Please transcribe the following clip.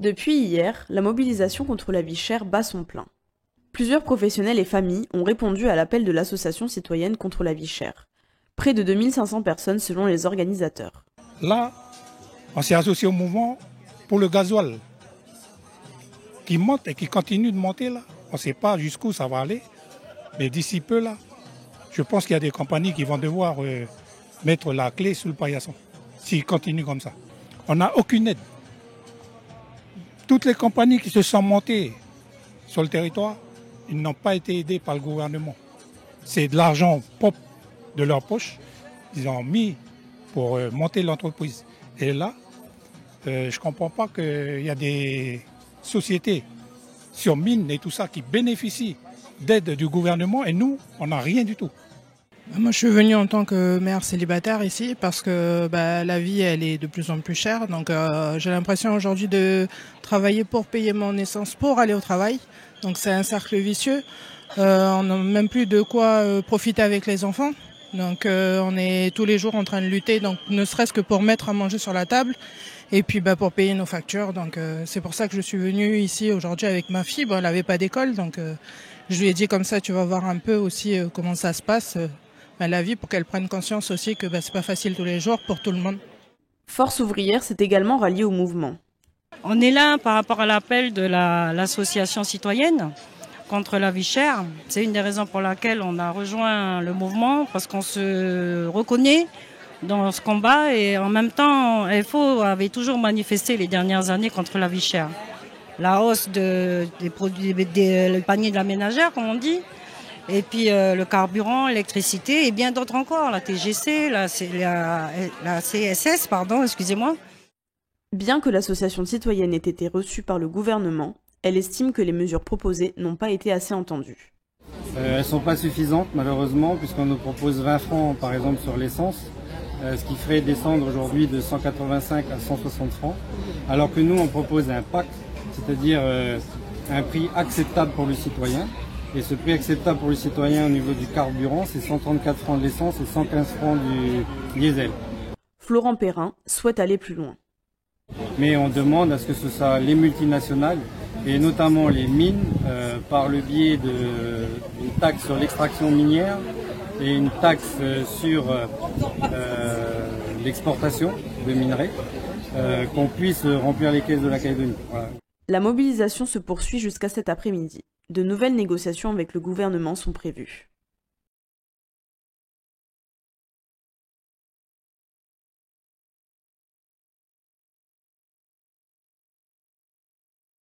Depuis hier, la mobilisation contre la vie chère bat son plein. Plusieurs professionnels et familles ont répondu à l'appel de l'association citoyenne contre la vie chère. Près de 2500 personnes selon les organisateurs. Là, on s'est associé au mouvement pour le gasoil qui monte et qui continue de monter là. On ne sait pas jusqu'où ça va aller, mais d'ici peu là, je pense qu'il y a des compagnies qui vont devoir mettre la clé sous le paillasson s'ils continuent comme ça. On n'a aucune aide. Toutes les compagnies qui se sont montées sur le territoire, ils n'ont pas été aidés par le gouvernement. C'est de l'argent propre de leur poche. Ils ont mis pour monter l'entreprise. Et là, je ne comprends pas qu'il y a des sociétés sur mine et tout ça qui bénéficient d'aide du gouvernement et nous, on n'a rien du tout. Moi, je suis venue en tant que mère célibataire ici parce que la vie, elle est de plus en plus chère. Donc, j'ai l'impression aujourd'hui de travailler pour payer mon essence pour aller au travail. Donc, c'est un cercle vicieux. On n'a même plus de quoi profiter avec les enfants. Donc, on est tous les jours en train de lutter, donc ne serait-ce que pour mettre à manger sur la table et puis pour payer nos factures. Donc, c'est pour ça que je suis venue ici aujourd'hui avec ma fille. Bon, elle n'avait pas d'école, donc je lui ai dit comme ça, tu vas voir un peu aussi comment ça se passe. La vie pour qu'elle prenne conscience aussi que c'est pas facile tous les jours pour tout le monde. Force ouvrière s'est également ralliée au mouvement. On est là par rapport à l'appel de l'association citoyenne contre la vie chère. C'est une des raisons pour laquelle on a rejoint le mouvement, parce qu'on se reconnaît dans ce combat et en même temps, FO avait toujours manifesté les dernières années contre la vie chère. La hausse des produits, le panier de la ménagère, comme on dit, et puis le carburant, l'électricité et bien d'autres encore, la TGC, la CSS, pardon, excusez-moi. Bien que l'association citoyenne ait été reçue par le gouvernement, elle estime que les mesures proposées n'ont pas été assez entendues. Elles ne sont pas suffisantes malheureusement, puisqu'on nous propose 20 francs par exemple sur l'essence, ce qui ferait descendre aujourd'hui de 185 à 160 francs, alors que nous on propose un pacte, c'est-à-dire un prix acceptable pour le citoyen. Et ce prix acceptable pour les citoyens au niveau du carburant, c'est 134 francs de l'essence et 115 francs du diesel. Florent Perrin souhaite aller plus loin. Mais on demande à ce que ce soit les multinationales, et notamment les mines, par le biais d'une taxe sur l'extraction minière et une taxe sur l'exportation de minerais, qu'on puisse remplir les caisses de la Calédonie. Voilà. La mobilisation se poursuit jusqu'à cet après-midi. De nouvelles négociations avec le gouvernement sont prévues.